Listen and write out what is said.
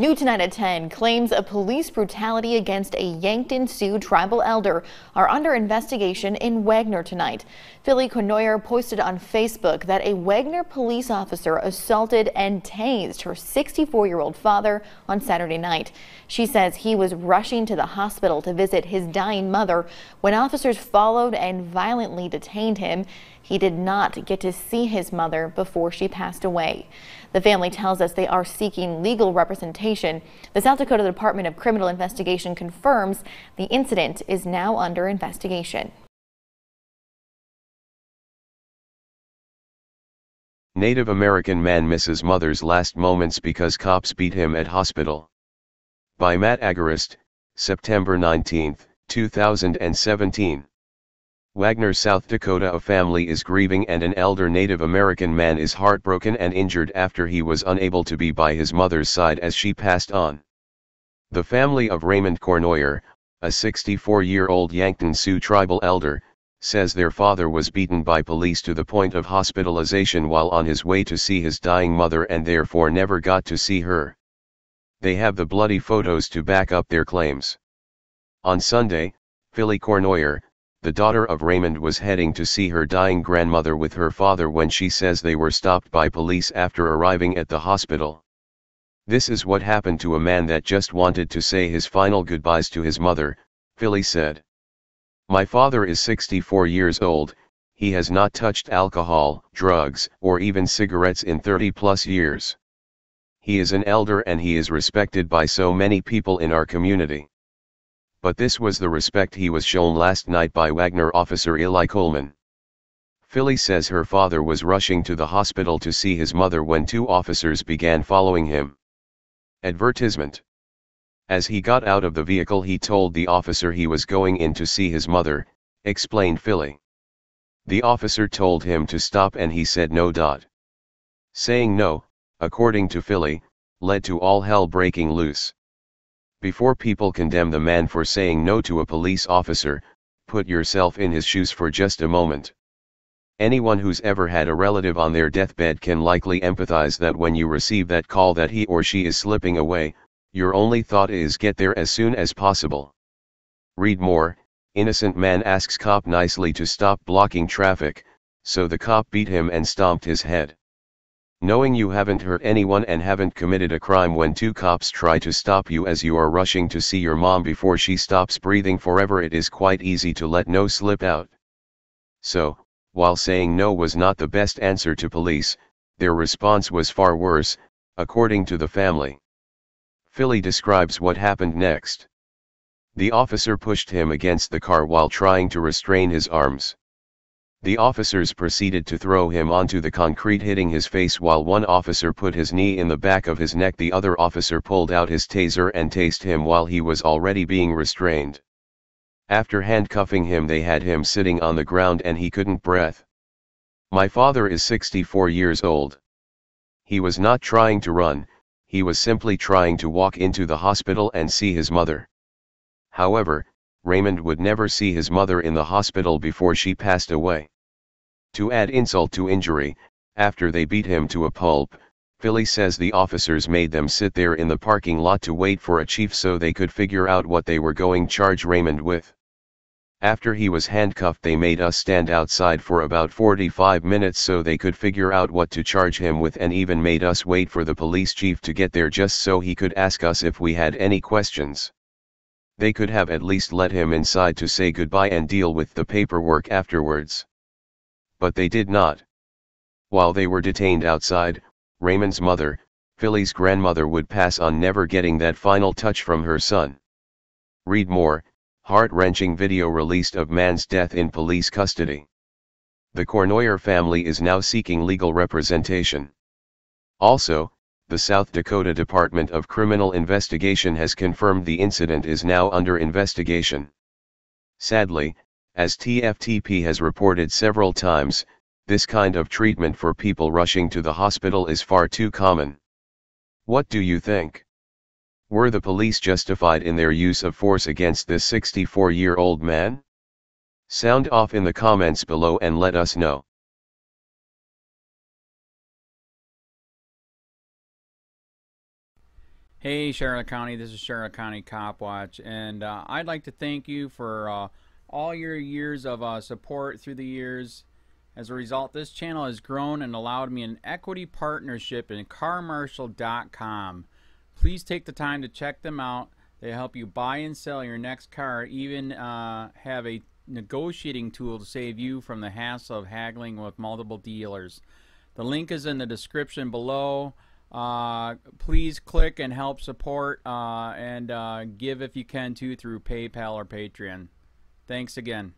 New tonight at 10, claims of police brutality against a Yankton Sioux tribal elder are under investigation in Wagner tonight. Philly Conoyer posted on Facebook that a Wagner police officer assaulted and tased her 64-year-old father on Saturday night. She says he was rushing to the hospital to visit his dying mother when officers followed and violently detained him. He did not get to see his mother before she passed away. The family tells us they are seeking legal representation. The South Dakota Department of Criminal Investigation confirms the incident is now under investigation. Native American man misses mother's last moments because cops beat him at hospital. By Matt Agarist, September 19, 2017. Wagner, South Dakota. A family is grieving and an elder Native American man is heartbroken and injured after he was unable to be by his mother's side as she passed on. The family of Raymond Cournoyer, a 64-year-old Yankton Sioux tribal elder, says their father was beaten by police to the point of hospitalization while on his way to see his dying mother and therefore never got to see her. They have the bloody photos to back up their claims. On Sunday, Philly Cournoyer, the daughter of Raymond, was heading to see her dying grandmother with her father when she says they were stopped by police after arriving at the hospital. "This is what happened to a man that just wanted to say his final goodbyes to his mother," Philly said. "My father is 64 years old, he has not touched alcohol, drugs, or even cigarettes in 30+ years. He is an elder and he is respected by so many people in our community. But this was the respect he was shown last night by Wagner officer Eli Coleman." Philly says her father was rushing to the hospital to see his mother when two officers began following him. Advertisement. As he got out of the vehicle he told the officer he was going in to see his mother, explained Philly. The officer told him to stop and he said no. Saying no, according to Philly, led to all hell breaking loose. Before people condemn the man for saying no to a police officer, put yourself in his shoes for just a moment. Anyone who's ever had a relative on their deathbed can likely empathize that when you receive that call that he or she is slipping away, your only thought is get there as soon as possible. Read more. Innocent man asks cop nicely to stop blocking traffic, so the cop beat him and stomped his head. Knowing you haven't hurt anyone and haven't committed a crime when two cops try to stop you as you are rushing to see your mom before she stops breathing forever, it is quite easy to let no slip out. So, while saying no was not the best answer to police, their response was far worse, according to the family. Philly describes what happened next. The officer pushed him against the car while trying to restrain his arms. The officers proceeded to throw him onto the concrete, hitting his face while one officer put his knee in the back of his neck. The other officer pulled out his taser and tased him while he was already being restrained. After handcuffing him they had him sitting on the ground and he couldn't breathe. "My father is 64 years old. He was not trying to run, he was simply trying to walk into the hospital and see his mother." However, Raymond would never see his mother in the hospital before she passed away. To add insult to injury, after they beat him to a pulp, Philly says the officers made them sit there in the parking lot to wait for a chief so they could figure out what they were going to charge Raymond with. "After he was handcuffed they made us stand outside for about 45 minutes so they could figure out what to charge him with, and even made us wait for the police chief to get there just so he could ask us if we had any questions. They could have at least let him inside to say goodbye and deal with the paperwork afterwards. But they did not." While they were detained outside, Raymond's mother, Philly's grandmother, would pass on never getting that final touch from her son. Read more. Heart-wrenching video released of man's death in police custody. The Cournoyer family is now seeking legal representation. Also, the South Dakota Department of Criminal Investigation has confirmed the incident is now under investigation. Sadly, as TFTP has reported several times, this kind of treatment for people rushing to the hospital is far too common. What do you think? Were the police justified in their use of force against this 64-year-old man? Sound off in the comments below and let us know. Hey Charlotte County, this is Charlotte County Cop Watch, and I'd like to thank you for all your years of support through the years. As a result, this channel has grown and allowed me an equity partnership in carmarshal.com. Please take the time to check them out. They help you buy and sell your next car, even have a negotiating tool to save you from the hassle of haggling with multiple dealers. The link is in the description below. Please click and help support and give if you can too through PayPal or Patreon. Thanks again.